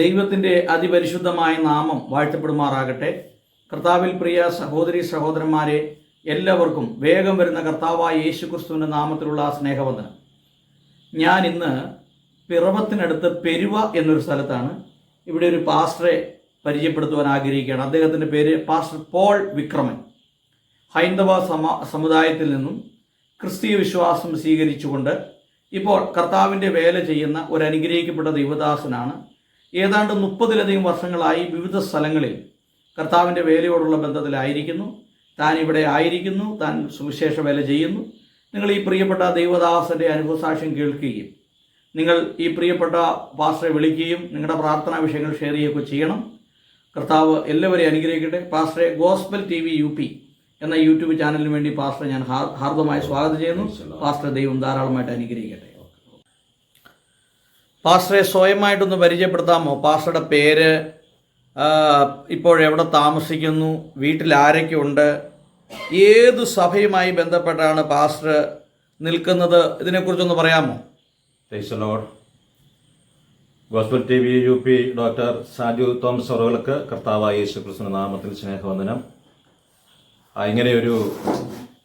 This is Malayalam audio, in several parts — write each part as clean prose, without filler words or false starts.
ദൈവത്തിൻ്റെ അതിപരിശുദ്ധമായ നാമം വാഴ്ത്തപ്പെടുമാറാകട്ടെ. കർത്താവിൽ പ്രിയ സഹോദരി സഹോദരന്മാരെ, എല്ലാവർക്കും വേഗം വരുന്ന കർത്താവായ യേശുക്രിസ്തുവിൻ്റെ നാമത്തിലുള്ള സ്നേഹവന്ദനം. ഞാൻ ഇന്ന് പിറവത്തിനടുത്ത് പെരുവ എന്നൊരു സ്ഥലത്താണ്. ഇവിടെ ഒരു പാസ്റ്ററെ പരിചയപ്പെടുത്തുവാൻ ആഗ്രഹിക്കുകയാണ്. അദ്ദേഹത്തിൻ്റെ പേര് പാസ്റ്റർ പോൾ വിക്രമൻ. ഹൈന്ദവ സമുദായത്തിൽ നിന്നും ക്രിസ്തീയ വിശ്വാസം സ്വീകരിച്ചുകൊണ്ട് ഇപ്പോൾ കർത്താവിൻ്റെ വേല ചെയ്യുന്ന ഒരു അനുഗ്രഹിക്കപ്പെട്ട ദൈവദാസനാണ്. ഏതാണ്ട് 30-ലധികം വർഷങ്ങളായി വിവിധ സ്ഥലങ്ങളിൽ കർത്താവിൻ്റെ വേലയോടുള്ള ബന്ധത്തിലായിരിക്കുന്നു. താൻ ഇവിടെ ആയിരിക്കുന്നു, താൻ സുവിശേഷ വേല ചെയ്യുന്നു. നിങ്ങൾ ഈ പ്രിയപ്പെട്ട ദൈവദാസൻ്റെ അനുഭവസാക്ഷ്യം കേൾക്കുകയും നിങ്ങൾ ഈ പ്രിയപ്പെട്ട പാസ്റ്ററെ വിളിക്കുകയും നിങ്ങളുടെ പ്രാർത്ഥനാ വിഷയങ്ങൾ ഷെയർ ചെയ്യുകയൊക്കെ ചെയ്യണം. കർത്താവ് എല്ലാവരെയും അനുഗ്രഹിക്കട്ടെ. പാസ്റ്ററെ ഗോസ്പൽ TV UP എന്ന യൂട്യൂബ് ചാനലിന് വേണ്ടി പാസ്റ്ററെ ഞാൻ ഹാർദമായി സ്വാഗതം ചെയ്യുന്നു. പാസ്റ്ററെ ദൈവം ധാരാളമായിട്ട് അനുഗ്രഹിക്കട്ടെ. പാസ്റ്ററെ സ്വയമായിട്ടൊന്ന് പരിചയപ്പെടുത്താമോ? പാസ്റ്ററുടെ പേര്, ഇപ്പോഴെവിടെ താമസിക്കുന്നു, വീട്ടിൽ ആരൊക്കെ ഉണ്ട്, ഏത് സഭയുമായി ബന്ധപ്പെട്ടാണ് പാസ്റ്റർ നിൽക്കുന്നത്, ഇതിനെക്കുറിച്ചൊന്ന് പറയാമോ? Praise the Lord. Gospel TV UP doctor Saju Thomas അവറുകൾക്ക് കർത്താവായ യേശുക്രിസ്തുവിന്റെ നാമത്തിൽ സ്നേഹവന്ദനം. ഇങ്ങനെയൊരു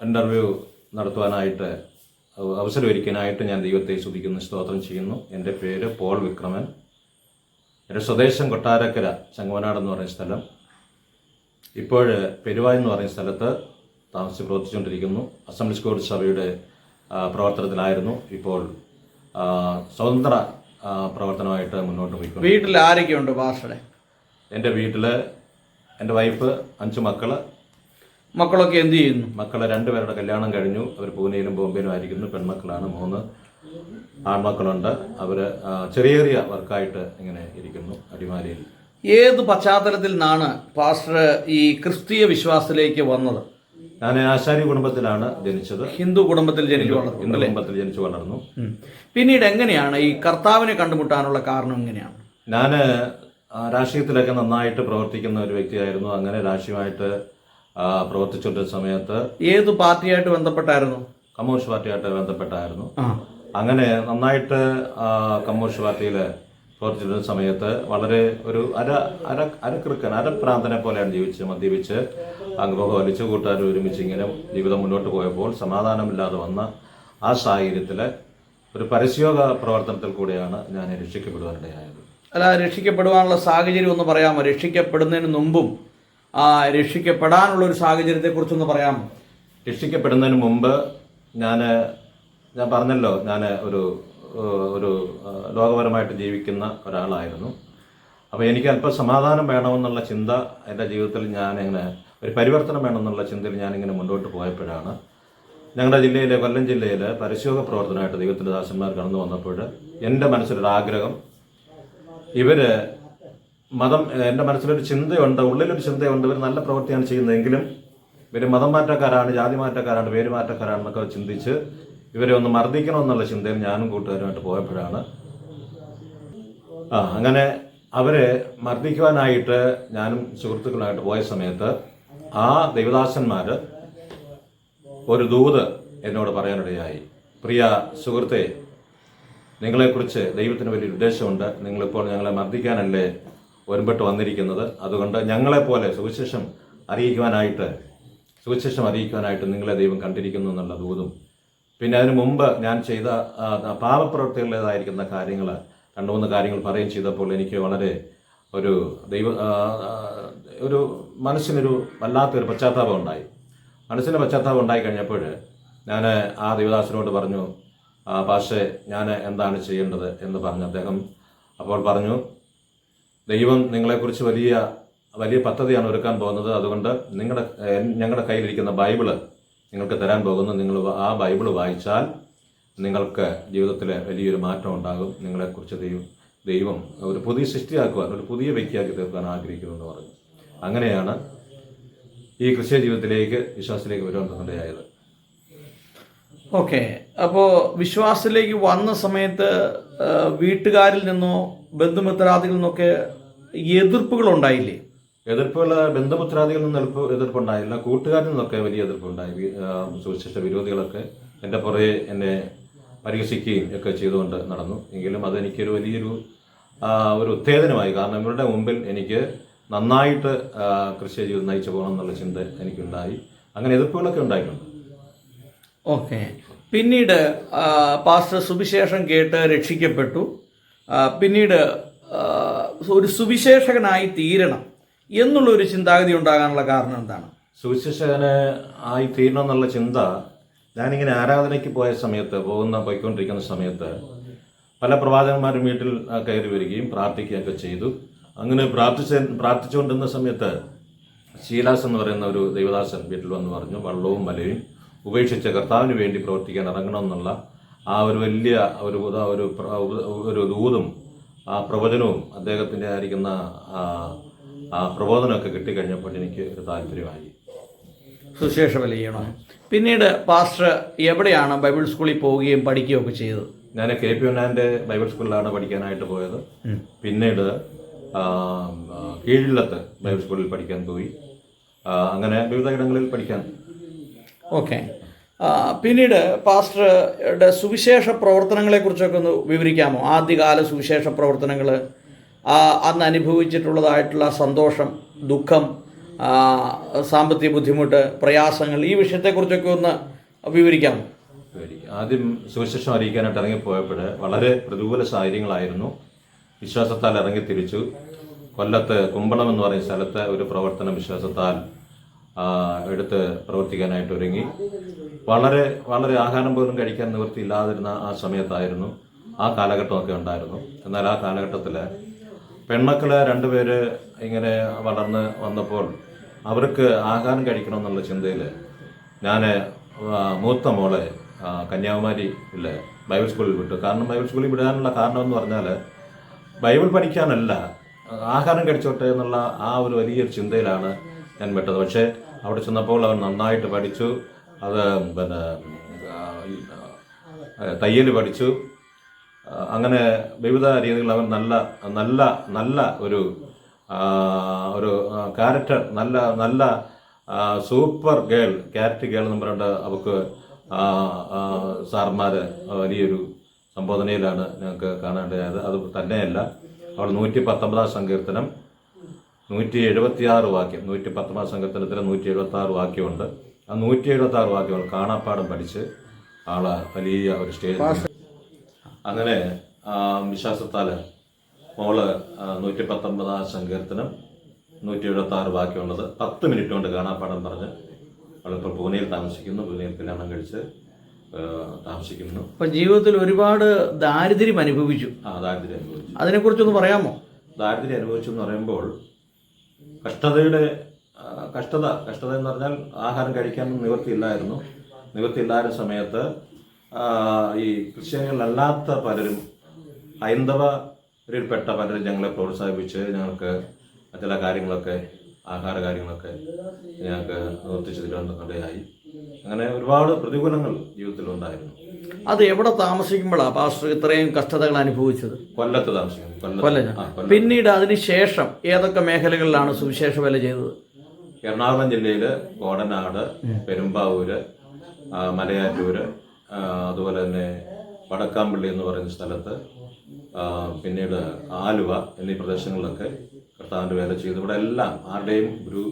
ഇൻ്റർവ്യൂ നടത്തുവാനായിട്ട് അവസരമൊരുക്കാനായിട്ട് ഞാൻ ദൈവത്തെ സ്തുതിക്കുന്നു, സ്തോത്രം ചെയ്യുന്നു. എൻ്റെ പേര് പോൾ വിക്രമൻ. എൻ്റെ സ്വദേശം കൊട്ടാരക്കര ചങ്ങവനാട് എന്ന് പറയുന്ന സ്ഥലം. ഇപ്പോൾ പെരുവ എന്ന് പറയുന്ന സ്ഥലത്ത് താമസിച്ച് പ്രവർത്തിച്ചുകൊണ്ടിരിക്കുന്നു. അസംബ്ലീസ് ഗോഡ് സഭയുടെ പ്രവർത്തനത്തിലായിരുന്നു. ഇപ്പോൾ സ്വതന്ത്ര പ്രവർത്തനമായിട്ട് മുന്നോട്ട് പോയിക്കൊണ്ട്. വീട്ടിൽ ആരൊക്കെയുണ്ട് പാസ്റ്ററെ? എൻ്റെ വീട്ടിൽ എൻ്റെ വൈഫ്, 5 മക്കൾ. മക്കളൊക്കെ എന്ത് ചെയ്യുന്നു? മക്കളെ 2 പേരുടെ കല്യാണം കഴിഞ്ഞു. അവർ പൂനെയിലും ബോംബെയിലും ആയിരിക്കുന്നു. പെൺമക്കളാണ്. 3 ആൺമക്കളുണ്ട്. അവർ ചെറിയ ചെറിയ വർക്കായിട്ട് ഇങ്ങനെ ഇരിക്കുന്നു അടിമാലിയിൽ. ഏത് പശ്ചാത്തലത്തിൽ നിന്നാണ് പാസ്റ്റർ ഈ ക്രിസ്തീയ വിശ്വാസത്തിലേക്ക് വന്നത്? ഞാൻ ആശാരി കുടുംബത്തിലാണ് ജനിച്ചത്. ഹിന്ദു കുടുംബത്തിൽ ജനിച്ചു വളർന്നു. ഹിന്ദു കുടുംബത്തിൽ ജനിച്ചു വളർന്നു. പിന്നീട് എങ്ങനെയാണ് ഈ കർത്താവിനെ കണ്ടുമുട്ടാനുള്ള കാരണം എങ്ങനെയാണ്? ഞാൻ രാഷ്ട്രീയത്തിലൊക്കെ നന്നായിട്ട് പ്രവർത്തിക്കുന്ന ഒരു വ്യക്തിയായിരുന്നു. അങ്ങനെ രാഷ്ട്രീയമായിട്ട് പ്രവർത്തിച്ചുകൊണ്ടിരുന്ന സമയത്ത് ഏത് പാർട്ടിയായിട്ട് ബന്ധപ്പെട്ടായിരുന്നു? കമ്മ്യൂണിസ്റ്റ് പാർട്ടിയായിട്ട് ബന്ധപ്പെട്ടായിരുന്നു. അങ്ങനെ നന്നായിട്ട് കമ്മ്യൂണിസ്റ്റ് പാർട്ടിയിൽ പ്രവർത്തിച്ചിരുന്ന സമയത്ത് വളരെ ഒരു അരപ്രാന്തനെ പോലെയാണ് ജീവിച്ച് മദ്യപിച്ച് അംഗമൊക്കെ വലിച്ചു കൂട്ടാൻ ഒരുമിച്ച് ഇങ്ങനെ ജീവിതം മുന്നോട്ട് പോയപ്പോൾ സമാധാനമില്ലാതെ വന്ന ആ സാഹചര്യത്തിൽ ഒരു പരസ്യോഗ പ്രവർത്തനത്തിൽ കൂടെയാണ് ഞാൻ രക്ഷിക്കപ്പെടുവാനിടയായത്. അല്ല, രക്ഷിക്കപ്പെടുവാനുള്ള സാഹചര്യം ഒന്ന് പറയാമോ? രക്ഷിക്കപ്പെടുന്നതിന് മുമ്പും രക്ഷിക്കപ്പെടാനുള്ളൊരു സാഹചര്യത്തെക്കുറിച്ചൊന്ന് പറയാമോ? രക്ഷിക്കപ്പെടുന്നതിന് മുമ്പ് ഞാൻ പറഞ്ഞല്ലോ, ഞാൻ ഒരു ലോകപരമായിട്ട് ജീവിക്കുന്ന ഒരാളായിരുന്നു. അപ്പോൾ എനിക്ക് അല്പം സമാധാനം വേണമെന്നുള്ള ചിന്ത എൻ്റെ ജീവിതത്തിൽ ഞാനിങ്ങനെ ഒരു പരിവർത്തനം വേണമെന്നുള്ള ചിന്തയിൽ ഞാനിങ്ങനെ മുന്നോട്ട് പോയപ്പോഴാണ് ഞങ്ങളുടെ ജില്ലയിലെ, കൊല്ലം ജില്ലയിൽ പരസ്യോഗ പ്രവർത്തനമായിട്ട് ദൈവത്തിൻ്റെ ദാസന്മാർ കടന്നു വന്നപ്പോൾ എൻ്റെ മനസ്സിലൊരാഗ്രഹം, ഇവർ മതം, എൻ്റെ മനസ്സിലൊരു ചിന്തയുണ്ട്, ഉള്ളിലൊരു ചിന്തയുണ്ട്, ഇവർ നല്ല പ്രവൃത്തിയാണ് ചെയ്യുന്നതെങ്കിലും ഇവർ മതം മാറ്റക്കാരാണ്, ജാതി മാറ്റക്കാരാണ്, പേര് മാറ്റക്കാരാണെന്നൊക്കെ ചിന്തിച്ച് ഇവരെ ഒന്ന് മർദ്ദിക്കണമെന്നുള്ള ചിന്തയിൽ ഞാനും കൂട്ടുകാരുമായിട്ട് പോയപ്പോഴാണ് അങ്ങനെ അവരെ മർദ്ദിക്കുവാനായിട്ട് ഞാനും സുഹൃത്തുക്കളായിട്ട് പോയ സമയത്ത് ആ ദൈവദാസന്മാർ ഒരു ദൂത് എന്നോട് പറയാനിടയായി. പ്രിയ സുഹൃത്തെ, നിങ്ങളെക്കുറിച്ച് ദൈവത്തിന് വലിയൊരു ഉദ്ദേശമുണ്ട്. നിങ്ങളിപ്പോൾ ഞങ്ങളെ മർദ്ദിക്കാനല്ലേ ഒരുമ്പെട്ട് വന്നിരിക്കുന്നത്. അതുകൊണ്ട് ഞങ്ങളെപ്പോലെ സുവിശേഷം അറിയിക്കുവാനായിട്ട് നിങ്ങളെ ദൈവം കണ്ടിരിക്കുന്നു എന്നുള്ള ദൂതും, പിന്നെ അതിനു മുമ്പ് ഞാൻ ചെയ്ത പാപപ്രവൃത്തികളുടേതായിരിക്കുന്ന കാര്യങ്ങൾ 2-3 കാര്യങ്ങൾ പറയുകയും ചെയ്തപ്പോൾ എനിക്ക് വളരെ ഒരു മനസ്സിനൊരു വല്ലാത്തൊരു പശ്ചാത്താപം ഉണ്ടായി. മനസ്സിന് പശ്ചാത്താപം ഉണ്ടായി കഴിഞ്ഞപ്പോൾ ഞാൻ ആ ദൈവദാസനോട് പറഞ്ഞു, പാസ്റ്റേ, ഞാൻ എന്താണ് ചെയ്യേണ്ടത് എന്ന് പറഞ്ഞു. അദ്ദേഹം അപ്പോൾ പറഞ്ഞു, ദൈവം നിങ്ങളെക്കുറിച്ച് വലിയ പദ്ധതിയാണ് ഒരുക്കാൻ പോകുന്നത്. അതുകൊണ്ട് ഞങ്ങളുടെ കയ്യിലിരിക്കുന്ന ബൈബിള് നിങ്ങൾക്ക് തരാൻ പോകുന്നു. നിങ്ങൾ ആ ബൈബിള് വായിച്ചാൽ നിങ്ങൾക്ക് ജീവിതത്തിൽ വലിയൊരു മാറ്റം ഉണ്ടാകും. നിങ്ങളെക്കുറിച്ച് ദൈവം ഒരു പുതിയ സൃഷ്ടിയാക്കുവാൻ, ഒരു പുതിയ വ്യക്തിയാക്കി തീർക്കാൻ ആഗ്രഹിക്കുമെന്ന് പറഞ്ഞു. അങ്ങനെയാണ് ഈ ക്രിസ്ത്യ ജീവിതത്തിലേക്ക്, വിശ്വാസത്തിലേക്ക് വരുവാൻ തന്നിടയായത്. ഓക്കെ. അപ്പോൾ വിശ്വാസത്തിലേക്ക് വന്ന സമയത്ത് വീട്ടുകാരിൽ നിന്നോ ബന്ധുമിത്രാദികളിൽ നിന്നൊക്കെ എതിർപ്പുകളുണ്ടായില്ലേ? എതിർപ്പുകൾ ബന്ധുമിത്രാദികളിൽ നിന്ന് എതിർപ്പുണ്ടായില്ല. കൂട്ടുകാരിൽ നിന്നൊക്കെ വലിയ എതിർപ്പുണ്ടായി. സുവിശേഷ വിരോധികളൊക്കെ എൻ്റെ പുറകെ എന്നെ പരിഹസിക്കുകയും ഒക്കെ ചെയ്തുകൊണ്ട് നടന്നു. എങ്കിലും അതെനിക്കൊരു വലിയൊരു ഒരു ഉത്തേജനമായി. കാരണം ഇവരുടെ മുമ്പിൽ എനിക്ക് നന്നായിട്ട് ക്രിസ്ത്യ ജീവിതം നയിച്ചു പോകണം എന്നുള്ള ചിന്ത എനിക്കുണ്ടായി. അങ്ങനെ എതിർപ്പുകളൊക്കെ ഉണ്ടായിട്ടുണ്ട്. ഓക്കെ. പിന്നീട് പാസ്റ്റർ സുവിശേഷം കേട്ട് രക്ഷിക്കപ്പെട്ടു. പിന്നീട് ഒരു സുവിശേഷകനായി തീരണം എന്നുള്ളൊരു ചിന്താഗതി ഉണ്ടാകാനുള്ള കാരണം എന്താണ്? സുവിശേഷകന് ആയി തീരണം എന്നുള്ള ചിന്ത, ഞാനിങ്ങനെ ആരാധനയ്ക്ക് പോയിക്കൊണ്ടിരിക്കുന്ന സമയത്ത് പല പ്രവാചകന്മാരും വീട്ടിൽ കയറി വരികയും പ്രാർത്ഥിക്കുകയൊക്കെ ചെയ്തു. അങ്ങനെ പ്രാർത്ഥിച്ചുകൊണ്ടിരുന്ന സമയത്ത് ശീലാസ് എന്ന് പറയുന്ന ഒരു ദൈവദാസൻ വീട്ടിൽ വന്ന് പറഞ്ഞു, വള്ളവും വലയും ഉപേക്ഷിച്ച് കർത്താവിന് വേണ്ടി പ്രവർത്തിക്കാൻ ഇറങ്ങണമെന്നുള്ള ആ ഒരു വലിയ ഒരു ദൂതും ആ പ്രവചനവും അദ്ദേഹത്തിൻ്റെ ആയിരിക്കുന്ന ആ പ്രബോധനമൊക്കെ കിട്ടിക്കഴിഞ്ഞപ്പോൾ എനിക്ക് ഒരു താല്പര്യമായി. സുവിശേഷ വില ചെയ്യണം. പിന്നീട് പാസ്റ്റർ എവിടെയാണ് ബൈബിൾ സ്കൂളിൽ പോവുകയും പഠിക്കുകയൊക്കെ ചെയ്തത്? ഞാൻ KP ഒന്നാൻ്റെ ബൈബിൾ സ്കൂളിലാണ് പഠിക്കാനായിട്ട് പോയത്. പിന്നീട് കീഴിലത്ത് ബൈബിൾ സ്കൂളിൽ പഠിക്കാൻ പോയി. അങ്ങനെ വിവിധ ഇടങ്ങളിൽ പഠിക്കാൻ. ഓക്കെ. പിന്നീട് പാസ്റ്ററുടെ സുവിശേഷ പ്രവർത്തനങ്ങളെക്കുറിച്ചൊക്കെ ഒന്ന് വിവരിക്കാമോ? ആദ്യകാല സുവിശേഷ പ്രവർത്തനങ്ങൾ, അന്ന് അനുഭവിച്ചിട്ടുള്ളതായിട്ടുള്ള സന്തോഷം, ദുഃഖം, സാമ്പത്തിക ബുദ്ധിമുട്ട്, പ്രയാസങ്ങൾ, ഈ വിഷയത്തെക്കുറിച്ചൊക്കെ ഒന്ന് വിവരിക്കാമോ? ആദ്യം സുവിശേഷം അറിയിക്കാനായിട്ട് ഇറങ്ങിപ്പോയപ്പോൾ വളരെ പ്രതികൂല സാഹചര്യങ്ങളായിരുന്നു. വിശ്വാസത്താൽ ഇറങ്ങി തിരിച്ചു. കൊല്ലത്ത് കുമ്പളം എന്ന് പറയുന്ന സ്ഥലത്ത് ഒരു പ്രവർത്തനം വിശ്വാസത്താൽ എടുത്ത് പ്രവർത്തിക്കാനായിട്ട് ഒരുങ്ങി. വളരെ വളരെ ആഹാരം പോലും കഴിക്കാൻ നിവൃത്തിയില്ലാതിരുന്ന ആ സമയത്തായിരുന്നു, ആ കാലഘട്ടമൊക്കെ ഉണ്ടായിരുന്നു. എന്നാൽ ആ കാലഘട്ടത്തിൽ പെൺമക്കളെ 2 പേര് ഇങ്ങനെ വളർന്ന് വന്നപ്പോൾ അവർക്ക് ആഹാരം കഴിക്കണമെന്നുള്ള ചിന്തയിൽ ഞാൻ മൂത്ത മോളെ കന്യാകുമാരിയിൽ ബൈബിൾ സ്കൂളിൽ വിട്ടു. കാരണം ബൈബിൾ സ്കൂളിൽ വിടാനുള്ള കാരണം എന്ന് പറഞ്ഞാൽ ബൈബിൾ പഠിക്കാനല്ല, ആഹാരം കഴിച്ചോട്ടെ എന്നുള്ള ആ ഒരു വലിയൊരു ചിന്തയിലാണ് ഞാൻ വിട്ടത്. പക്ഷേ അവിടെ ചെന്നപ്പോൾ അവൻ നന്നായിട്ട് പഠിച്ചു. അത് തയ്യൽ പഠിച്ചു. അങ്ങനെ വിവിധ രീതികളിൽ അവൻ നല്ല ഒരു ക്യാരക്ടർ, നല്ല സൂപ്പർ ക്യാരറ്റ് ഗേൾ എന്ന് പറഞ്ഞിട്ട് അവൾക്ക് സാർമാർ വലിയൊരു സംബോധനയിലാണ് ഞങ്ങൾക്ക് കാണേണ്ടത്. അത് തന്നെയല്ല, അവൾ 119 സങ്കീർത്തനം 176 വാക്യം, 119 സങ്കീർത്തനത്തിന് 176 വാക്യമുണ്ട്. ആ 176 വാക്യം അവൾ കാണാപ്പാടം പഠിച്ച് ആളെ വലിയ ഒരു സ്റ്റേജ്. അങ്ങനെ വിശ്വാസത്താൽ മോള് 119 സങ്കീർത്തനം 176 വാക്യമുള്ളത് 10 മിനിറ്റ് കൊണ്ട് കാണാപ്പാടം പറഞ്ഞ് അവളിപ്പോൾ പൂനെയിൽ താമസിക്കുന്നു. പൂനെയിൽ കല്യാണം കഴിച്ച് താമസിക്കുന്നു. അപ്പം ജീവിതത്തിൽ ഒരുപാട് ദാരിദ്ര്യം അനുഭവിച്ചു. ദാരിദ്ര്യം അനുഭവിച്ചു. അതിനെക്കുറിച്ചൊന്ന് പറയാമോ? ദാരിദ്ര്യം അനുഭവിച്ചു എന്ന് പറയുമ്പോൾ കഷ്ടത എന്ന് പറഞ്ഞാൽ ആഹാരം കഴിക്കാൻ നിവൃത്തിയില്ലായിരുന്ന സമയത്ത് ഈ ക്രിസ്ത്യാനികളല്ലാത്ത പലരും, ഹൈന്ദവരിൽപ്പെട്ട പലരും ഞങ്ങളെ പ്രോത്സാഹിപ്പിച്ച് ഞങ്ങൾക്ക് ചില കാര്യങ്ങളൊക്കെ, ആഹാര കാര്യങ്ങളൊക്കെ ഞങ്ങൾക്ക് നിവർത്തിച്ചു തരുവാനിടയായി. അങ്ങനെ ഒരുപാട് പ്രതികൂലങ്ങൾ ജീവിതത്തിലുണ്ടായിരുന്നു. അത് എവിടെ താമസിക്കുമ്പോഴാണ് പാസ്റ്റർ ഇത്രയും കഷ്ടതകൾ അനുഭവിച്ചത്? കൊല്ലത്ത് താമസിക്കുന്നു. കൊല്ലം. പിന്നീട് അതിനുശേഷം ഏതൊക്കെ മേഖലകളിലാണ് സുവിശേഷ വേല ചെയ്തത്? എറണാകുളം ജില്ലയിൽ കോടനാട്, പെരുമ്പാവൂര്, മലയാറ്റൂര്, അതുപോലെ തന്നെ വടക്കാമ്പള്ളി എന്ന് പറയുന്ന സ്ഥലത്ത്, പിന്നീട് ആലുവ എന്നീ പ്രദേശങ്ങളിലൊക്കെ കർത്താവിൻ്റെ വേല ചെയ്തു. ഇവിടെ എല്ലാം ആരുടെയും ഒരു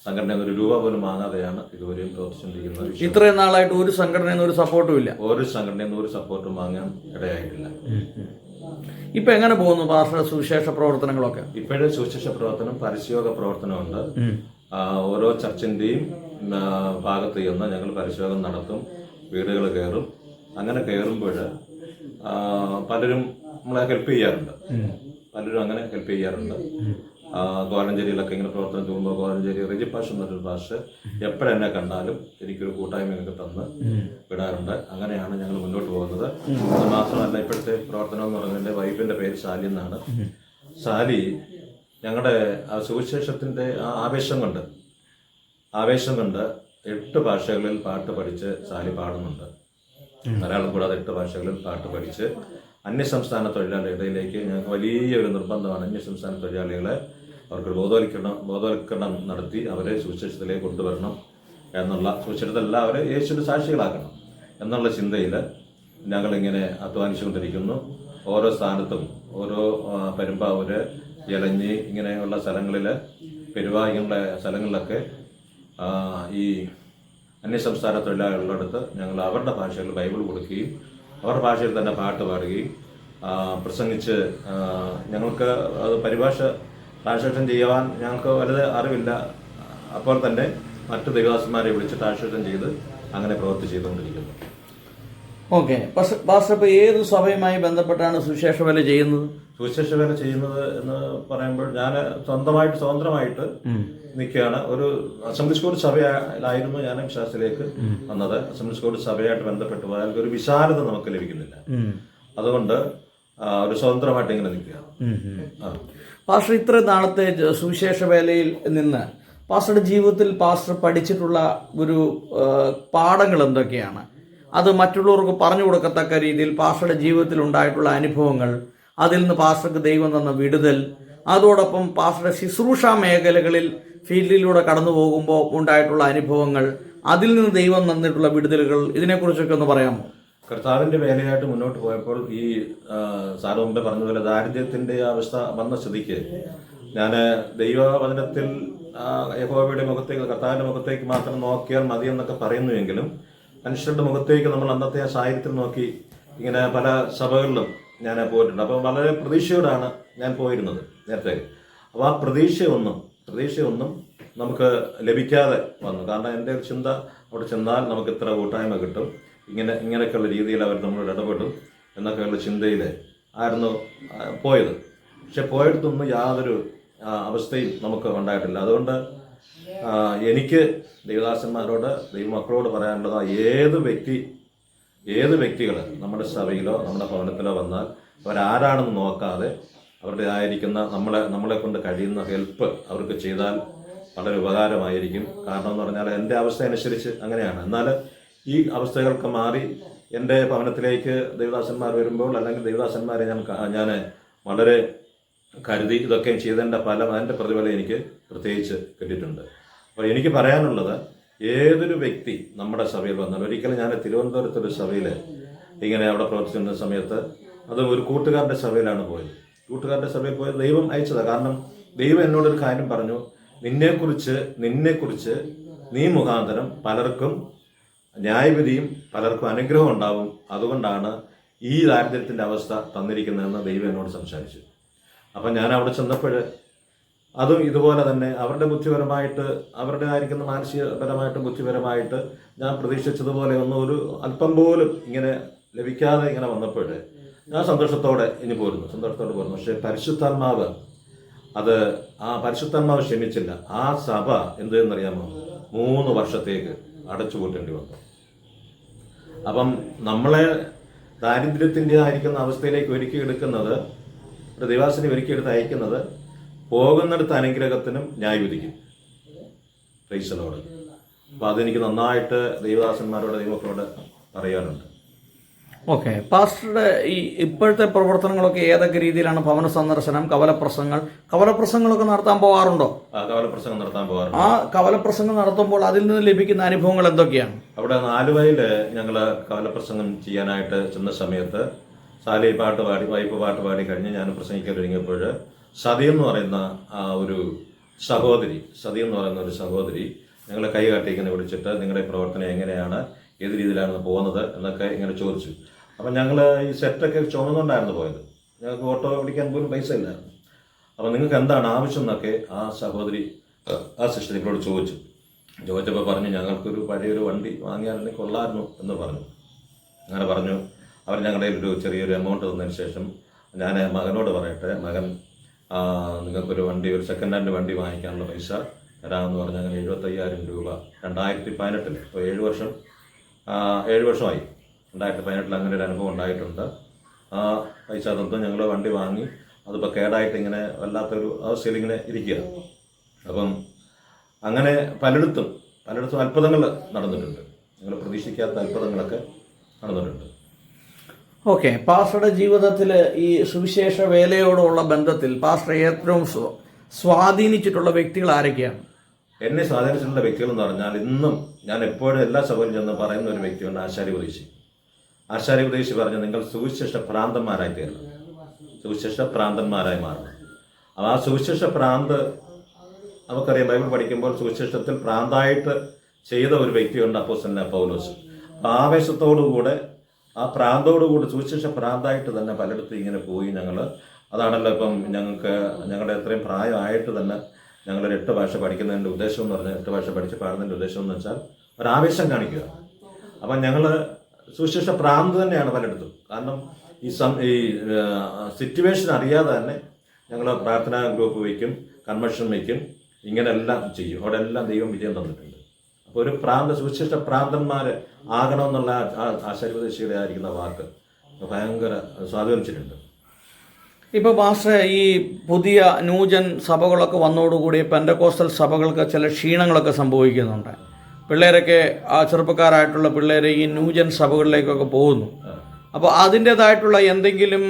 സംഘടനയിൽ നിന്ന് ₹1 പോലും വാങ്ങാതെയാണ് ഇതുവരെയും പ്രവർത്തിച്ചുകൊണ്ടിരിക്കുന്നത്. ഇത്രയും നാളായിട്ട് ഒരു സംഘടനയിൽ നിന്ന് ഒരു സപ്പോർട്ടും ഇല്ല. ഒരു സംഘടനയിൽ നിന്ന് ഒരു സപ്പോർട്ടും വാങ്ങാൻ ഇടയായിട്ടില്ല. ഇപ്പൊ എങ്ങനെ പോകുന്നു പാസ്റ്റർ സുവിശേഷ പ്രവർത്തനങ്ങളൊക്കെ? ഇപ്പോഴും സുവിശേഷ പ്രവർത്തനം, പരസ്യോഗ പ്രവർത്തനമുണ്ട്. ഓരോ ചർച്ചിന്റെയും ഭാഗത്ത് ചെന്ന് ഞങ്ങൾ പരസ്യോഗം നടത്തും, വീടുകൾ കയറും. അങ്ങനെ കയറുമ്പോൾ പലരും നമ്മളെ ഹെൽപ്പ് ചെയ്യാറുണ്ട്. കോലഞ്ചേരിയിലൊക്കെ ഇങ്ങനെ പ്രവർത്തനം ചെയ്യുമ്പോൾ കോലഞ്ചേരി റെജി പാഷ എന്നൊരു ഭാഷ എപ്പോഴെന്നെ കണ്ടാലും എനിക്കൊരു കൂട്ടായ്മയൊക്കെ തന്ന് വിടാറുണ്ട്. അങ്ങനെയാണ് ഞങ്ങൾ മുന്നോട്ട് പോകുന്നത്. അത് മാത്രമല്ല, ഇപ്പോഴത്തെ പ്രവർത്തനം എന്ന് പറഞ്ഞാൽ എൻ്റെ വൈഫിൻ്റെ പേര് ശാലി എന്നാണ്. ശാലി ഞങ്ങളുടെ സുവിശേഷത്തിൻ്റെ ആവേശം കൊണ്ട് 8 ഭാഷകളിൽ പാട്ട് പഠിച്ച് ശാലി പാടുന്നുണ്ട്. മലയാളം കൂടാതെ 8 ഭാഷകളിൽ പാട്ട് പഠിച്ച് അന്യസംസ്ഥാന തൊഴിലാളികളുടെ ഇടയിലേക്ക് ഞങ്ങൾക്ക് വലിയൊരു നിർബന്ധമാണ്. അന്യസംസ്ഥാന തൊഴിലാളികളെ അവർക്ക് ബോധവൽക്കരണം നടത്തി അവരെ സുവിശേഷത്തിലേക്ക് കൊണ്ടുവരണം എന്നുള്ള, സുവിശേഷത്തിലല്ല അവരെ യേശുവിൻ്റെ സാക്ഷികളാക്കണം എന്നുള്ള ചിന്തയിൽ ഞങ്ങളിങ്ങനെ അധ്വാനിച്ചുകൊണ്ടിരിക്കുന്നു. ഓരോ സ്ഥാനത്തും ഓരോ പെരുമ്പാവൂര്, ഇലഞ്ഞി ഇങ്ങനെയുള്ള സ്ഥലങ്ങളിൽ, പെരുവ ഇങ്ങനെയുള്ള സ്ഥലങ്ങളിലൊക്കെ ഈ അന്യസംസ്ഥാന തൊഴിലാളികളുടെ ഞങ്ങൾ അവരുടെ ഭാഷയിൽ ബൈബിൾ കൊടുക്കുകയും അവരുടെ ഭാഷയിൽ തന്നെ പാട്ട് പാടുകയും പ്രസംഗിച്ച് ഞങ്ങൾക്ക് അത് പരിഭാഷ ട്രാൻസ്ലേഷൻ ചെയ്യുവാൻ ഞങ്ങൾക്ക് വലുത് അറിവില്ല. അപ്പോൾ തന്നെ മറ്റു ദൈവദാസന്മാരെ വിളിച്ച് ട്രാൻസ്ലേഷൻ ചെയ്ത് അങ്ങനെ പ്രവൃത്തി ചെയ്തുകൊണ്ടിരിക്കുന്നു. ഓക്കെ, പാസ്റ്റർ ഇപ്പോൾ ഏത് സഭയുമായി ബന്ധപ്പെട്ടാണ് സുവിശേഷ വേല ചെയ്യുന്നത്? സുവിശേഷ വേല ചെയ്യുന്നത് എന്ന് പറയുമ്പോൾ ഞാൻ സ്വതന്ത്രമായിട്ട് നിൽക്കുകയാണ്. ഒരു അസംബ്ലി സ്കൂൾ സഭയിലായിരുന്നു ഞാൻ വിശ്വാസത്തിലേക്ക് വന്നത്. അസംബ്ലി സ്കൂൾ സഭയായിട്ട് ബന്ധപ്പെട്ട് പോയാൽ ഒരു വിശാലത നമുക്ക് ലഭിക്കുന്നില്ല. അതുകൊണ്ട് ഒരു സ്വതന്ത്രമായിട്ട് ഇങ്ങനെ നിൽക്കുക. പാസ്റ്റർ ഇത്ര നാളത്തെ സുവിശേഷ വേലയിൽ നിന്ന് പാസ്റ്ററുടെ ജീവിതത്തിൽ പാസ്റ്റർ പഠിച്ചിട്ടുള്ള ഒരു പാഠങ്ങൾ എന്തൊക്കെയാണ്? അത് മറ്റുള്ളവർക്ക് പറഞ്ഞു കൊടുക്കത്തക്ക രീതിയിൽ പാസ്റ്ററുടെ ജീവിതത്തിൽ ഉണ്ടായിട്ടുള്ള അനുഭവങ്ങൾ, അതിൽ നിന്ന് പാസ്റ്റർക്ക് ദൈവം തന്ന വിടുതൽ, അതോടൊപ്പം പാസ്റ്ററുടെ ശുശ്രൂഷ മേഖലകളിൽ ഫീൽഡിലൂടെ കടന്നു പോകുമ്പോൾ ഉണ്ടായിട്ടുള്ള അനുഭവങ്ങൾ, അതിൽ നിന്ന് ദൈവം തന്നിട്ടുള്ള വിടുതലുകൾ, ഇതിനെക്കുറിച്ചൊക്കെ ഒന്ന് പറയാമോ? കർത്താവിന്റെ വേലയായിട്ട് മുന്നോട്ട് പോയപ്പോൾ ഈ സാറ് മുമ്പേ പറഞ്ഞതുപോലെ ദാരിദ്ര്യത്തിന്റെ അവസ്ഥ വന്ന സ്ഥിതിക്ക് ഞാൻ ദൈവവചനത്തിൽ യഹോവയുടെ മുഖത്തേക്ക്, കർത്താവിന്റെ മുഖത്തേക്ക് മാത്രം നോക്കിയാൽ മതി എന്നൊക്കെ പറയുന്നുവെങ്കിലും മനുഷ്യരുടെ മുഖത്തേക്ക് നമ്മൾ അന്നത്തെ ആ സാഹചര്യത്തിൽ നോക്കി ഇങ്ങനെ പല സഭകളിലും ഞാൻ പോയിട്ടുണ്ട്. അപ്പം വളരെ പ്രതീക്ഷയോടാണ് ഞാൻ പോയിരുന്നത് നേരത്തെ. അപ്പോൾ ആ പ്രതീക്ഷയൊന്നും നമുക്ക് ലഭിക്കാതെ വന്നു. കാരണം എൻ്റെ ഒരു ചിന്ത, അവിടെ ചെന്നാൽ നമുക്ക് ഇത്ര കൂട്ടായ്മ കിട്ടും, ഇങ്ങനെയൊക്കെയുള്ള രീതിയിൽ അവർ നമ്മളോട് ഇടപെടും എന്നൊക്കെയുള്ള ചിന്തയിൽ ആയിരുന്നു പോയത്. പക്ഷെ പോയിടത്തൊന്നും യാതൊരു അവസ്ഥയും നമുക്ക് ഉണ്ടായിട്ടില്ല. അതുകൊണ്ട് എനിക്ക് ദൈവദാസന്മാരോട്, ദൈവമക്കളോട് പറയാനുള്ളത്, ഏത് വ്യക്തികൾ നമ്മുടെ സഭയിലോ നമ്മുടെ ഭവനത്തിലോ വന്നാൽ അവരാരാണെന്ന് നോക്കാതെ അവരുടെ ആയിരിക്കുന്ന നമ്മളെ കൊണ്ട് കഴിയുന്ന ഹെൽപ്പ് അവർക്ക് ചെയ്താൽ വളരെ ഉപകാരമായിരിക്കും. കാരണം എന്ന് പറഞ്ഞാൽ എൻ്റെ അവസ്ഥ അനുസരിച്ച് അങ്ങനെയാണ്. എന്നാൽ ഈ അവസ്ഥകൾക്ക് മാറി എൻ്റെ ഭവനത്തിലേക്ക് ദൈവദാസന്മാർ വരുമ്പോൾ, അല്ലെങ്കിൽ ദൈവദാസന്മാരെ ഞാൻ വളരെ കരുതി ഇതൊക്കെ ചെയ്തതിൻ്റെ ഫലം, അതിൻ്റെ പ്രതിഫലം എനിക്ക് പ്രത്യേകിച്ച് കിട്ടിയിട്ടുണ്ട്. അപ്പോൾ എനിക്ക് പറയാനുള്ളത്, ഏതൊരു വ്യക്തി നമ്മുടെ സഭയിൽ വന്നാൽ, ഒരിക്കലും ഞാൻ തിരുവനന്തപുരത്തൊരു സഭയിൽ ഇങ്ങനെ അവിടെ പ്രവർത്തിക്കുന്ന സമയത്ത് അത് ഒരു കൂട്ടുകാരുടെ സഭയിലാണ് പോയത്. കൂട്ടുകാരുടെ സഭയിൽ പോയത് ദൈവം അയച്ചതാണ്. കാരണം ദൈവം എന്നോടൊരു കാര്യം പറഞ്ഞു, നിന്നെക്കുറിച്ച് നീ മുഖാന്തരം പലർക്കും ന്യായവിധിയും പലർക്കും അനുഗ്രഹം ഉണ്ടാവും. അതുകൊണ്ടാണ് ഈ ദാരിദ്ര്യത്തിൻ്റെ അവസ്ഥ തന്നിരിക്കുന്നതെന്ന് ദൈവം എന്നോട് സംസാരിച്ചു. അപ്പം ഞാൻ അവിടെ ചെന്നപ്പോൾ അതും ഇതുപോലെ തന്നെ അവരുടെ ബുദ്ധിപരമായിട്ട്, അവരുടെ ആയിരിക്കുന്ന മാനസികപരമായിട്ടും ബുദ്ധിപരമായിട്ട് ഞാൻ പ്രതീക്ഷിച്ചതുപോലെ ഒന്നും ഒരു അല്പം പോലും ഇങ്ങനെ ലഭിക്കാതെ ഇങ്ങനെ വന്നപ്പോൾ ഞാൻ സന്തോഷത്തോടെ പോരുന്നു. പക്ഷേ പരിശുദ്ധാത്മാവ് ക്ഷമിച്ചില്ല. ആ സഭ എന്തെന്നറിയാമോ, 3 വർഷത്തേക്ക് അടച്ചുപൂട്ടേണ്ടി വന്നു. അപ്പം നമ്മളെ ദാരിദ്ര്യത്തിൻ്റെ ആയിരിക്കുന്ന അവസ്ഥയിലേക്ക് ഒരുക്കിയെടുക്കുന്നത്, ഒരു ദൈവാസിനെ ഒരുക്കിയെടുത്ത് അയക്കുന്നത്, പോകുന്നിടത്ത് അനുഗ്രഹത്തിനും ന്യായവിധിക്കും. Praise the Lord. അപ്പോൾ അതെനിക്ക് നന്നായിട്ട് ദൈവദാസന്മാരോട്, ദൈവമക്കളോട് പറയാനുണ്ട്. ഓക്കെ, പാസ്റ്ററുടെ ഈ ഇപ്പോഴത്തെ പ്രവർത്തനങ്ങളൊക്കെ ഏതൊക്കെ രീതിയിലാണ്? ഭവന സന്ദർശനം, കവലപ്രസംഗങ്ങളൊക്കെ നടത്താൻ പോകാറുണ്ടോ? കവലപ്രസംഗം നടത്താൻ പോകാറുണ്ട്. ആ കവലപ്രസംഗം നടത്തുമ്പോൾ അതിൽ നിന്ന് ലഭിക്കുന്ന അനുഭവങ്ങൾ എന്തൊക്കെയാണ്? അവിടെ ആലുവയിൽ ഞങ്ങൾ കവലപ്രസംഗം ചെയ്യാനായിട്ട് ചെന്ന സമയത്ത് സാലി വൈഫ് പാട്ട് പാടി കഴിഞ്ഞ് ഞാൻ പ്രസംഗിക്കാൻ ഒരുങ്ങിയപ്പോൾ സതി എന്ന് പറയുന്ന ഒരു സഹോദരി ഞങ്ങളെ കൈ കാട്ടി ഇങ്ങനെ വിളിച്ചിട്ട്, നിങ്ങളുടെ പ്രവർത്തനം എങ്ങനെയാണ്, ഏത് രീതിയിലാണ് പോകുന്നത് എന്നൊക്കെ ഇങ്ങനെ ചോദിച്ചു. അപ്പം ഞങ്ങൾ ഈ സെറ്റൊക്കെ ചുമന്നുകൊണ്ടായിരുന്നു പോയത്. ഞങ്ങൾക്ക് ഓട്ടോ ഓടിക്കാൻ പോലും പൈസ ഇല്ലായിരുന്നു. അപ്പം നിങ്ങൾക്ക് എന്താണ് ആവശ്യം എന്നൊക്കെ ആ സിസ്റ്ററിനോട് ചോദിച്ചപ്പോൾ പറഞ്ഞു, ഞങ്ങൾക്കൊരു പഴയൊരു വണ്ടി വാങ്ങിയാലും കൊള്ളായിരുന്നു എന്ന് പറഞ്ഞു. അങ്ങനെ പറഞ്ഞു. അവർ ഞങ്ങളുടെ ഒരു ചെറിയൊരു എമൗണ്ട് തന്നതിന് ശേഷം ഞാൻ മകനോട് പറയട്ടെ, മകൻ നിങ്ങൾക്കൊരു വണ്ടി, ഒരു സെക്കൻഡ് ഹാൻഡ് വണ്ടി വാങ്ങിക്കാനുള്ള പൈസ തരാമെന്ന് പറഞ്ഞ് അങ്ങനെ 75,000 രൂപ 2018, ഇപ്പോൾ 7 വർഷമായി. 2018 അങ്ങനെ ഒരു അനുഭവം ഉണ്ടായിട്ടുണ്ട്. ആ പൈസ തന്നു ഞങ്ങൾ വണ്ടി വാങ്ങി. അതിപ്പോൾ കേടായിട്ട് ഇങ്ങനെ വല്ലാത്തൊരു അവസ്ഥയിൽ ഇങ്ങനെ ഇരിക്കുക. അപ്പം അങ്ങനെ പലയിടത്തും അത്ഭുതങ്ങൾ നടന്നിട്ടുണ്ട്. ഞങ്ങൾ പ്രതീക്ഷിക്കാത്ത അത്ഭുതങ്ങളൊക്കെ നടന്നിട്ടുണ്ട്. ഓക്കെ, പാസ്റ്ററുടെ ജീവിതത്തിൽ ഈ സുവിശേഷ വേലയോടുള്ള ബന്ധത്തിൽ പാസ്റ്റർ ഏറ്റവും സ്വാധീനിച്ചിട്ടുള്ള വ്യക്തികൾ ആരൊക്കെയാണ്? എന്നെ സ്വാധീനിച്ചിട്ടുള്ള വ്യക്തികൾ എന്ന് പറഞ്ഞാൽ, ഇന്നും ഞാൻ എപ്പോഴും എല്ലാ സഭയിലും ചെന്ന് പറയുന്ന ഒരു വ്യക്തിയുണ്ട്, ആശാരി ഉപദേശി പറഞ്ഞു, നിങ്ങൾ സുവിശേഷ ഭ്രാന്തന്മാരായി തീരണം. സുവിശേഷ പ്രാന്തന്മാരായി മാറണം. അപ്പോൾ ആ സുവിശേഷ പ്രാന്ത് നമുക്കറിയാം, ബൈബിൾ പഠിക്കുമ്പോൾ സുവിശേഷത്തിൽ പ്രാന്തായിട്ട് ചെയ്ത ഒരു വ്യക്തിയുണ്ട്, അപ്പോസ്തലനായ പൗലോസ്. ആവേശത്തോടുകൂടെ ആ പ്രാന്തോടുകൂടി സുവിശേഷ പ്രാന്തായിട്ട് തന്നെ പലയിടത്തും ഇങ്ങനെ പോയി. അതാണല്ലോ ഇപ്പം ഞങ്ങളുടെ എത്രയും പ്രായമായിട്ട് തന്നെ ഞങ്ങളൊരു 8 ഭാഷ പഠിക്കുന്നതിൻ്റെ ഉദ്ദേശം എന്ന് പറഞ്ഞാൽ, 8 ഭാഷ പഠിച്ച് പാടുന്നതിൻ്റെ ഉദ്ദേശം എന്ന് വെച്ചാൽ ഒരാവേശം കാണിക്കുക. അപ്പം ഞങ്ങൾ സുവിശേഷ പ്രാന്ത് തന്നെയാണ് പലയിടത്തും. കാരണം ഈ സിറ്റുവേഷൻ അറിയാതെ തന്നെ ഞങ്ങൾ പ്രാർത്ഥനാ ഗ്രൂപ്പ് വയ്ക്കും, കൺവെൻഷൻ വയ്ക്കും, ഇങ്ങനെല്ലാം ചെയ്യും. അവിടെ എല്ലാം ദൈവം വിജയം തന്നിട്ടുണ്ട്. അപ്പോൾ ഒരു സുവിശേഷ പ്രാന്തന്മാർ ആകണമെന്നുള്ള ആശീർവദിശയുടെ ആയിരിക്കുന്ന വാക്ക് ഭയങ്കര സ്വാധീനിച്ചിട്ടുണ്ട്. ഇപ്പോൾ പാസ്റ്റർ, ഈ പുതിയ ന്യൂജൻ സഭകളൊക്കെ വന്നതോടുകൂടി പെന്തക്കോസ്റ്റൽ സഭകൾക്ക് ചില ക്ഷീണങ്ങളൊക്കെ സംഭവിക്കുന്നുണ്ട്. പിള്ളേരൊക്കെ ചെറുപ്പക്കാരായിട്ടുള്ള പിള്ളേർ ഈ ന്യൂജൻ സഭകളിലേക്കൊക്കെ പോകുന്നു. അപ്പോൾ അതിൻ്റേതായിട്ടുള്ള എന്തെങ്കിലും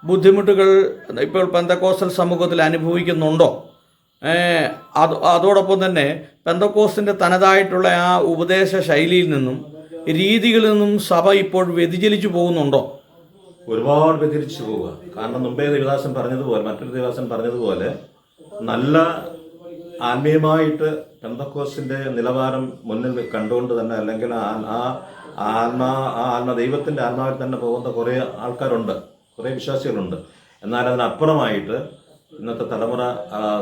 ബുദ്ധിമുട്ടുകൾ ഇപ്പോൾ പെന്തക്കോസ്റ്റൽ സമൂഹത്തിൽ അനുഭവിക്കുന്നുണ്ടോ? അതോടൊപ്പം തന്നെ പെന്തക്കോസ്തിൻ്റെ തനതായിട്ടുള്ള ആ ഉപദേശ ശൈലിയിൽ നിന്നും രീതികളിൽ നിന്നും സഭ ഇപ്പോൾ വ്യതിചലിച്ചു പോകുന്നുണ്ടോ? ഒരുപാട് വ്യതിരിച്ചു പോവുക. കാരണം മുമ്പേ ദേവദാസൻ പറഞ്ഞതുപോലെ, മറ്റൊരു ദേവദാസൻ പറഞ്ഞതുപോലെ, നല്ല ആത്മീയമായിട്ട് പെന്തക്കോസ്തിൻ്റെ നിലവാരം മുന്നിൽ കണ്ടുകൊണ്ട് തന്നെ, അല്ലെങ്കിൽ ദൈവത്തിൻ്റെ ആത്മാവിൽ തന്നെ പോകുന്ന കുറേ ആൾക്കാരുണ്ട്, കുറേ വിശ്വാസികളുണ്ട്. എന്നാൽ അതിനപ്പുറമായിട്ട് ഇന്നത്തെ തലമുറ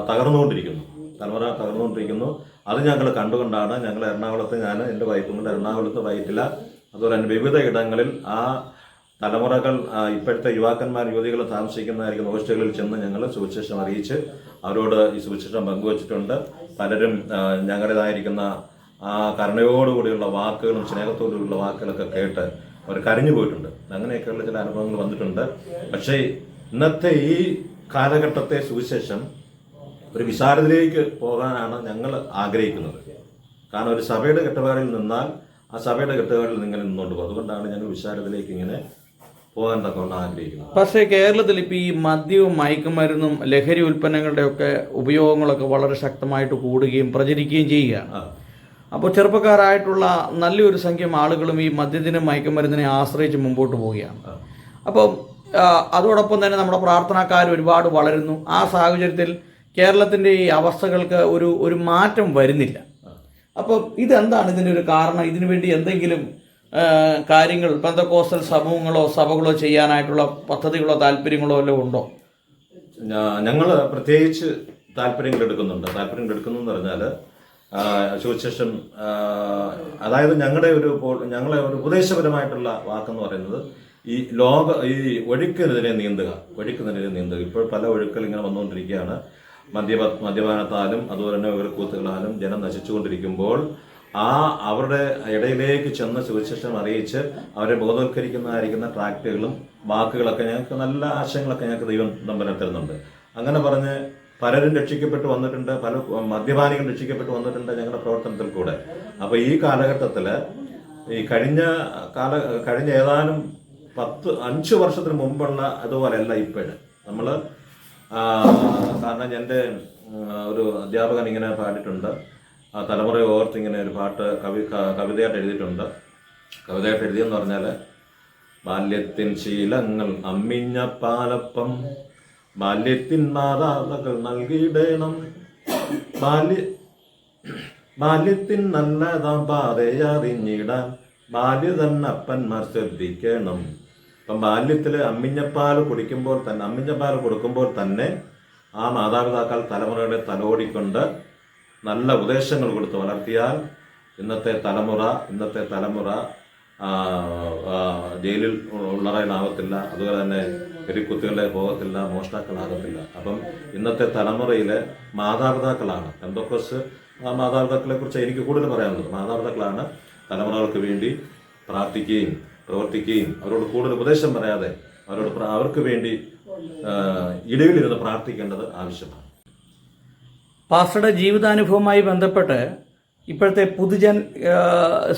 തകർന്നുകൊണ്ടിരിക്കുന്നു. അത് ഞങ്ങൾ കണ്ടുകൊണ്ടാണ് ഞങ്ങൾ എറണാകുളത്ത്, ഞാൻ എൻ്റെ വൈഫും കൊണ്ട് എറണാകുളത്ത്, വൈറ്റില, അതുപോലെ തന്നെ വിവിധ ഇടങ്ങളിൽ ആ തലമുറകൾ, ഇപ്പോഴത്തെ യുവതികൾ താമസിക്കുന്നതായിരിക്കുന്ന ഹോസ്റ്റലുകളിൽ ചെന്ന് ഞങ്ങൾ സുവിശേഷം അറിയിച്ച് അവരോട് ഈ സുവിശേഷം പങ്കുവച്ചിട്ടുണ്ട്. പലരും ഞങ്ങളുടേതായിരിക്കുന്ന ആ കരുണയോടുകൂടിയുള്ള വാക്കുകളും സ്നേഹത്തോടുകൂടിയുള്ള വാക്കുകളൊക്കെ കേട്ട് അവർ കരഞ്ഞു പോയിട്ടുണ്ട്. അങ്ങനെയൊക്കെയുള്ള ചില അനുഭവങ്ങൾ വന്നിട്ടുണ്ട്. പക്ഷേ ഇന്നത്തെ ഈ കാലഘട്ടത്തെ സുവിശേഷം ഒരു വിശാലതയിലേക്ക് പോകാനാണ് ഞങ്ങൾ ആഗ്രഹിക്കുന്നത്. കാരണം ഒരു സഭയുടെ കെട്ടുപാടിൽ നിന്നാൽ ആ സഭയുടെ കെട്ടുപാടിൽ ഇങ്ങനെ നിന്നുകൊണ്ട് പോകും. അതുകൊണ്ടാണ് ഞങ്ങൾ വിശാലതയിലേക്ക് ഇങ്ങനെ പോകാൻ തക്കവണ്ണം ആഗ്രഹിക്കുന്നത്. പക്ഷേ കേരളത്തിൽ ഇപ്പോൾ ഈ മദ്യവും മയക്കുമരുന്നും ലഹരി ഉൽപ്പന്നങ്ങളുടെയൊക്കെ ഉപയോഗങ്ങളൊക്കെ വളരെ ശക്തമായിട്ട് കൂടുകയും പ്രചരിക്കുകയും ചെയ്യുകയാണ്. അപ്പോൾ ചെറുപ്പക്കാരായിട്ടുള്ള നല്ലൊരു സംഖ്യം ആളുകളും ഈ മദ്യത്തിനും മയക്കുമരുന്നിനെ ആശ്രയിച്ച് മുമ്പോട്ട് പോവുകയാണ്. അപ്പോൾ അതോടൊപ്പം തന്നെ നമ്മുടെ പ്രാർത്ഥനാക്കാർ ഒരുപാട് വളരുന്നു. ആ സാഹചര്യത്തിൽ കേരളത്തിൻ്റെ ഈ അവസ്ഥകൾക്ക് ഒരു മാറ്റം വരുന്നില്ല. അപ്പോൾ ഇതെന്താണ് ഇതിൻ്റെ ഒരു കാരണം? ഇതിനു വേണ്ടി എന്തെങ്കിലും കാര്യങ്ങൾ പെന്തക്കോസ്റ്റൽ സഭകളോ ചെയ്യാനായിട്ടുള്ള പദ്ധതികളോ താല്പര്യങ്ങളോ വല്ലതും ഉണ്ടോ? ഞങ്ങൾ പ്രത്യേകിച്ച് താല്പര്യങ്ങൾ എടുക്കുന്നുണ്ട് എന്ന് പറഞ്ഞാൽ സുവിശേഷം, അതായത് ഞങ്ങളെ ഒരു ഉപദേശപരമായിട്ടുള്ള വാക്കെന്ന് പറയുന്നത് ഈ ഒഴുക്കിനെതിരെ നീന്തുക. ഇപ്പോൾ പല ഒഴുക്കുകൾ ഇങ്ങനെ വന്നുകൊണ്ടിരിക്കുകയാണ്. മദ്യപാനത്താലും അതുപോലെ തന്നെ ഉയർക്കൂത്തുകളാലും ജനം നശിച്ചുകൊണ്ടിരിക്കുമ്പോൾ അവരുടെ ഇടയിലേക്ക് ചെന്ന് സുവിശേഷം അറിയിച്ച് അവരെ ബോധവൽക്കരിക്കുന്നതായിരിക്കുന്ന ട്രാക്റ്റുകളും വാക്കുകളൊക്കെ ഞങ്ങൾക്ക്, നല്ല ആശയങ്ങളൊക്കെ ഞങ്ങൾക്ക് ദൈവം നമ്പരം തരുന്നുണ്ട്. അങ്ങനെ പറഞ്ഞ് പലരും രക്ഷിക്കപ്പെട്ടു വന്നിട്ടുണ്ട്, പല മദ്യപാനികൾ രക്ഷിക്കപ്പെട്ടു വന്നിട്ടുണ്ട് ഞങ്ങളുടെ പ്രവർത്തനത്തിൽ കൂടെ. അപ്പോൾ ഈ കാലഘട്ടത്തിൽ ഈ കഴിഞ്ഞ ഏതാനും 5 വർഷത്തിന് മുമ്പുള്ള അതുപോലെയല്ല ഇപ്പോഴ്. നമ്മൾ കാരണം എൻ്റെ ഒരു അധ്യാപകൻ ഇങ്ങനെ പാടിയിട്ടുണ്ട്, തലമുറയെ ഓർത്ത് ഇങ്ങനെ ഒരു പാട്ട് കവിതയായിട്ട് എഴുതിയിട്ടുണ്ട്. കവിതയായിട്ട് എഴുതിയെന്ന് പറഞ്ഞാൽ, ബാല്യത്തിൻ ശീലങ്ങൾ അമ്മിഞ്ഞ പാലപ്പം, ബാല്യത്തിൻ മാതാതകൾ നൽകിയിടണം, ബാല്യത്തിൻ നല്ലതാം പാതയറിഞ്ഞിടാൻ ബാല്യതന്നപ്പന്മാർ ശ്രദ്ധിക്കണം. അപ്പം ബാല്യത്തിൽ അമ്മിഞ്ഞപ്പാൽ കൊടുക്കുമ്പോൾ തന്നെ ആ മാതാപിതാക്കൾ തലമുറയുടെ തലോടിക്കൊണ്ട് നല്ല ഉപദേശങ്ങൾ കൊടുത്ത് വളർത്തിയാൽ ഇന്നത്തെ തലമുറ ജയിലിൽ ഉള്ളറയിലാകത്തില്ല, അതുപോലെ തന്നെ വെടിക്കുത്തുകളെ പോകത്തില്ല, മോഷ്ടാക്കളാകത്തില്ല. അപ്പം ഇന്നത്തെ തലമുറയിലെ മാതാപിതാക്കളാണ്, പെന്തക്കോസ്ത് മാതാപിതാക്കളെ കുറിച്ച് എനിക്ക് കൂടുതൽ പറയാനുള്ളത്. മാതാപിതാക്കളാണ് തലമുറകൾക്ക് വേണ്ടി പ്രാർത്ഥിക്കുകയും പ്രവർത്തിക്കുകയും അവരോട് കൂടുതൽ ഉപദേശം പറയാതെ അവർക്ക് വേണ്ടി ഇടയിലിരുന്ന് പ്രാർത്ഥിക്കേണ്ടത് ആവശ്യമാണ്. പാസ്റ്ററുടെ ജീവിതാനുഭവവുമായി ബന്ധപ്പെട്ട് ഇപ്പോഴത്തെ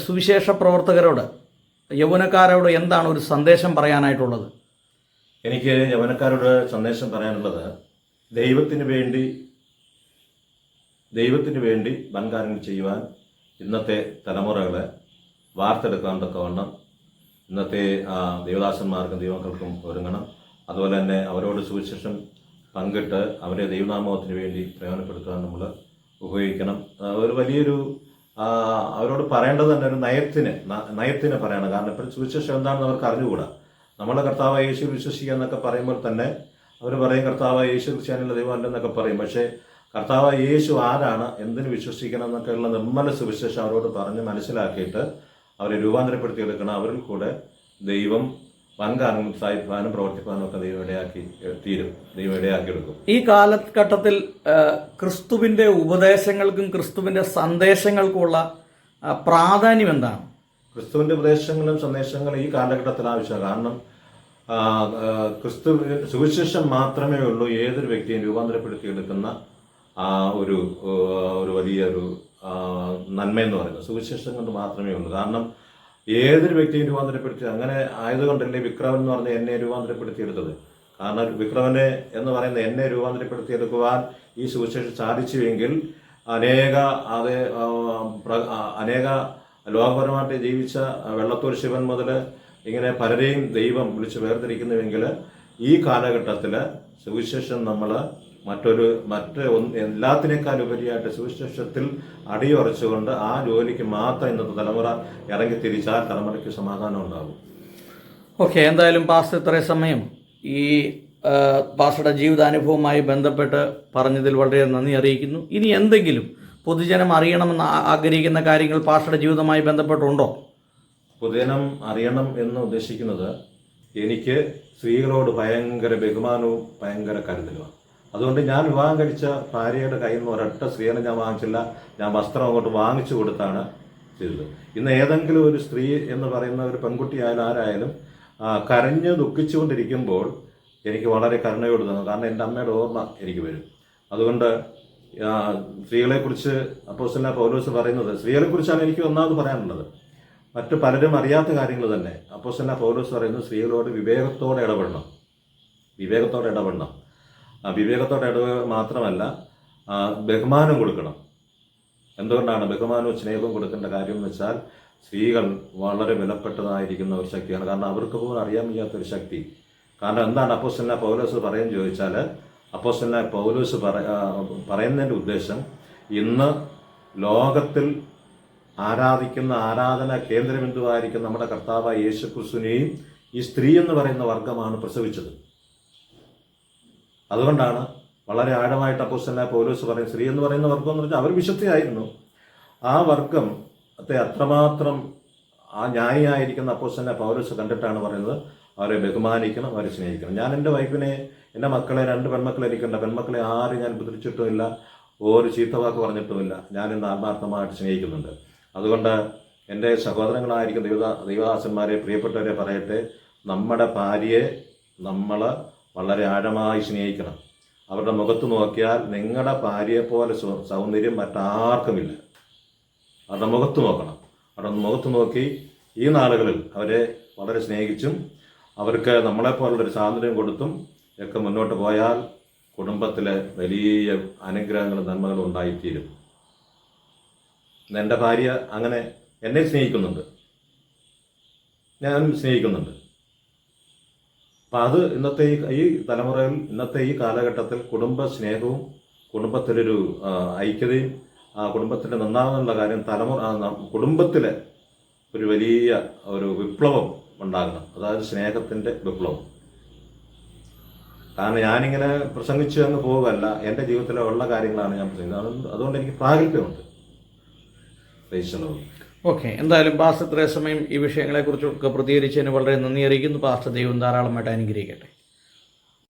സുവിശേഷ പ്രവർത്തകരോട്, യൗവനക്കാരോട് എന്താണ് ഒരു സന്ദേശം പറയാനായിട്ടുള്ളത്? എനിക്ക് യൗവനക്കാരോട് സന്ദേശം പറയാനുള്ളത്, ദൈവത്തിന് വേണ്ടി വൻകാര്യങ്ങൾ ചെയ്യുവാൻ ഇന്നത്തെ തലമുറകളെ വാർത്തെടുക്കാൻ തക്കവണ്ണം ഇന്നത്തെ ദേവദാസന്മാർക്കും ദൈവമക്കൾക്കും ഒരുങ്ങണം. അതുപോലെ തന്നെ അവരോട് സുവിശേഷം പങ്കിട്ട് അവരെ ദൈവനാമത്തിന് വേണ്ടി പ്രയോജനപ്പെടുത്താൻ നമ്മൾ ഉപയോഗിക്കണം. ഒരു വലിയൊരു അവരോട് പറയേണ്ടത് തന്നെ ഒരു നയത്തിന് പറയണം. കാരണം ഇപ്പോൾ സുവിശേഷം എന്താണെന്ന് അവർക്ക് അറിഞ്ഞുകൂടാ. നമ്മളെ കർത്താവായ യേശു വിശ്വസിക്കുക എന്നൊക്കെ പറയുമ്പോൾ തന്നെ അവർ പറയും കർത്താവായ യേശു ക്രിസ്ത്യാനിയുള്ള ദൈവമല്ല എന്നൊക്കെ പറയും. പക്ഷേ കർത്താവായ യേശു ആരാണ്, എന്തിന് വിശ്വസിക്കണം എന്നൊക്കെയുള്ള നിർമ്മല സുവിശേഷം അവരോട് പറഞ്ഞ് മനസ്സിലാക്കിയിട്ട് അവരെ രൂപാന്തരപ്പെടുത്തിയെടുക്കണം. അവരിൽ കൂടെ ദൈവം വൻകാലം സാധിപ്പാനും പ്രവർത്തിപ്പാനും ഒക്കെ ദൈവം ഇടയാക്കിയെടുക്കും. ഈ കാലഘട്ടത്തിൽ ക്രിസ്തുവിൻ്റെ ഉപദേശങ്ങൾക്കും ക്രിസ്തുവിൻ്റെ സന്ദേശങ്ങൾക്കുമുള്ള പ്രാധാന്യം എന്താണ്? ക്രിസ്തുവിൻ്റെ ഉപദേശങ്ങളും സന്ദേശങ്ങളും ഈ കാലഘട്ടത്തിൽ ആവശ്യമാണ്. കാരണം ക്രിസ്തു സുവിശേഷം മാത്രമേ ഉള്ളൂ ഏതൊരു വ്യക്തിയും രൂപാന്തരപ്പെടുത്തിയെടുക്കുന്ന ഒരു വലിയൊരു നന്മയെന്ന് പറയുന്നത് സുവിശേഷം കൊണ്ട് മാത്രമേ ഉള്ളൂ. കാരണം ഏതൊരു വ്യക്തിയും രൂപാന്തരപ്പെടുത്തി അങ്ങനെ ആയതുകൊണ്ടല്ലേ വിക്രമൻ എന്ന് പറഞ്ഞ എന്നെ രൂപാന്തരപ്പെടുത്തിയെടുത്തത്. കാരണം വിക്രമനെ എന്ന് പറയുന്ന എന്നെ രൂപാന്തരപ്പെടുത്തിയെടുക്കുവാൻ ഈ സുവിശേഷം സാധിച്ചുവെങ്കിൽ അനേക ലോകപരമായിട്ട് ജീവിച്ച വെള്ളത്തൂർ ശിവൻ മുതൽ ഇങ്ങനെ പലരെയും ദൈവം വിളിച്ച് വേർതിരിക്കുന്നുവെങ്കിൽ ഈ കാലഘട്ടത്തിൽ സുവിശേഷം നമ്മൾ എല്ലാത്തിനേക്കാൾ ഉപരിയായിട്ട് സുവിശേഷത്തിൽ അടിയുറച്ചുകൊണ്ട് ആ ജോലിക്ക് മാത്രം ഇന്നത്തെ തലമുറ ഇറങ്ങി തിരിച്ചാൽ തലമുറയ്ക്ക് സമാധാനം ഉണ്ടാകും. ഓക്കെ, എന്തായാലും പാസ്റ്റർ ഇത്രയും സമയം ഈ പാസ്റ്ററുടെ ജീവിതാനുഭവവുമായി ബന്ധപ്പെട്ട് പറഞ്ഞതിൽ വളരെ നന്ദി അറിയിക്കുന്നു. ഇനി എന്തെങ്കിലും പൊതുജനം അറിയണമെന്ന് ആഗ്രഹിക്കുന്ന കാര്യങ്ങൾ പാസ്റ്ററുടെ ജീവിതവുമായി ബന്ധപ്പെട്ടുണ്ടോ? പൊതുജനം അറിയണം എന്ന് ഉദ്ദേശിക്കുന്നത്, എനിക്ക് സ്ത്രീകളോട് ഭയങ്കര ബഹുമാനവും ഭയങ്കര കരുതലുമാണ്. അതുകൊണ്ട് ഞാൻ വിവാഹം കഴിച്ച ഭാര്യയുടെ കയ്യിൽ നിന്ന് ഒരൊറ്റ സ്ത്രീയെ ഞാൻ വാങ്ങിച്ചില്ല. ഞാൻ വസ്ത്രം അങ്ങോട്ട് വാങ്ങിച്ചു കൊടുത്താണ് ചെയ്തത്. ഇന്ന് ഏതെങ്കിലും ഒരു സ്ത്രീ എന്ന് പറയുന്ന ഒരു പെൺകുട്ടിയായാലും ആരായാലും കരഞ്ഞ് ദുഃഖിച്ചുകൊണ്ടിരിക്കുമ്പോൾ എനിക്ക് വളരെ കരുണയോട് തോന്നും. കാരണം എൻ്റെ അമ്മയുടെ ഓർമ്മ എനിക്ക് വരും. അതുകൊണ്ട് സ്ത്രീകളെക്കുറിച്ച് അപ്പോസ്തലനായ പൗലോസ് പറയുന്നത്, സ്ത്രീകളെക്കുറിച്ചാണ് എനിക്ക് ഒന്നാമത് പറയാനുള്ളത്. മറ്റു പലരും അറിയാത്ത കാര്യങ്ങൾ തന്നെ അപ്പോസ്തലനായ പൗലോസ് പറയുന്നത് സ്ത്രീകളോട് വിവേകത്തോടെ ഇടപെടണം. വിവേകത്തോടെ മാത്രമല്ല, ബഹുമാനം കൊടുക്കണം. എന്തുകൊണ്ടാണ് ബഹുമാനവും സ്നേഹവും കൊടുക്കേണ്ട കാര്യം എന്ന് വെച്ചാൽ, സ്ത്രീകൾ വളരെ വിലപ്പെട്ടതായിരിക്കുന്ന ഒരു ശക്തിയാണ്. കാരണം അവർക്ക് പോലും അറിയാൻ വയ്യാത്തൊരു ശക്തി. കാരണം എന്താണ് അപ്പോസ്തലനായ പൗലോസ് പറയുന്നത് ചോദിച്ചാൽ, അപ്പോസ്തലനായ പൗലോസ് പറയുന്നതിൻ്റെ ഉദ്ദേശം, ഇന്ന് ലോകത്തിൽ ആരാധിക്കുന്ന ആരാധന കേന്ദ്രബിന്ദുവായിരിക്കുന്ന നമ്മുടെ കർത്താവായ യേശു ക്രിസ്തുവിനെയും ഈ സ്ത്രീ എന്ന് പറയുന്ന വർഗമാണ് പ്രസവിച്ചത്. അതുകൊണ്ടാണ് വളരെ ആഴമായിട്ട് അപ്പോസ്തലനായ പൗലോസ് പറയും, സ്ത്രീ എന്ന് പറയുന്ന വർഗം എന്ന് പറഞ്ഞാൽ അവർ വിശുദ്ധയായിരുന്നു. ആ വർഗത്തെ അത്രമാത്രം ആ ന്യായിയായിരിക്കുന്ന അപ്പോസ്തലനായ പൗലോസ് കണ്ടിട്ടാണ് പറയുന്നത്, അവരെ ബഹുമാനിക്കണം, അവരെ സ്നേഹിക്കണം. ഞാൻ എൻ്റെ വൈഫിനെ, എൻ്റെ മക്കളെ, 2 പെൺമക്കളെ എനിക്കുണ്ട്. പെൺമക്കളെ ആരും ഞാൻ ഉപദ്രവിച്ചിട്ടുമില്ല, ഒരു ചീത്തവാക്ക് പറഞ്ഞിട്ടുമില്ല. ഞാൻ ഇന്ന് ആത്മാർത്ഥമായിട്ട് സ്നേഹിക്കുന്നുണ്ട്. അതുകൊണ്ട് എൻ്റെ സഹോദരങ്ങളായിരിക്കും ദൈവദാസന്മാരെ, പ്രിയപ്പെട്ടവരെ പറയട്ടെ, നമ്മുടെ ഭാര്യയെ നമ്മൾ വളരെ ആഴമായി സ്നേഹിക്കണം. അവരുടെ മുഖത്ത് നോക്കിയാൽ നിങ്ങളുടെ ഭാര്യയെപ്പോലെ സൗന്ദര്യം മറ്റാർക്കുമില്ല. അവരുടെ മുഖത്ത് നോക്കണം. അവരുടെ മുഖത്ത് നോക്കി ഈ നാളുകളിൽ അവരെ വളരെ സ്നേഹിച്ചും അവർക്ക് നമ്മളെപ്പോലുള്ളൊരു സ്വാതന്ത്ര്യം കൊടുത്തും ഒക്കെ മുന്നോട്ട് പോയാൽ കുടുംബത്തിലെ വലിയ അനുഗ്രഹങ്ങളും നന്മകളും ഉണ്ടായിത്തീരും. എൻ്റെ ഭാര്യ അങ്ങനെ എന്നെ സ്നേഹിക്കുന്നുണ്ട്, ഞാനും സ്നേഹിക്കുന്നുണ്ട്. അപ്പം അത് ഇന്നത്തെ ഈ തലമുറയിൽ, ഇന്നത്തെ ഈ കാലഘട്ടത്തിൽ കുടുംബ സ്നേഹവും കുടുംബത്തിലൊരു ഐക്യതയും കുടുംബത്തിൻ്റെ നന്നാകുന്നുള്ള കാര്യം കുടുംബത്തിലെ ഒരു വലിയ ഒരു വിപ്ലവം ഉണ്ടാകണം. അതായത് സ്നേഹത്തിൻ്റെ വിപ്ലവം. കാരണം ഞാനിങ്ങനെ പ്രസംഗിച്ച് അങ്ങ് പോവുകയല്ല, എൻ്റെ ജീവിതത്തിലെ ഉള്ള കാര്യങ്ങളാണ് ഞാൻ പ്രസംഗിക്കുന്നത്. അതുകൊണ്ട് എനിക്ക് പ്രാഗൽഭ്യമുണ്ട്. ഓക്കെ, എന്തായാലും പാസ്റ്റർ ഇത്രയും സമയം ഈ വിഷയങ്ങളെക്കുറിച്ചൊക്കെ പ്രതികരിച്ചതിന് വളരെ നന്ദി അറിയിക്കുന്നു. പാസ്റ്റർ ദൈവം ധാരാളമായിട്ട് അനുഗ്രഹിക്കട്ടെ.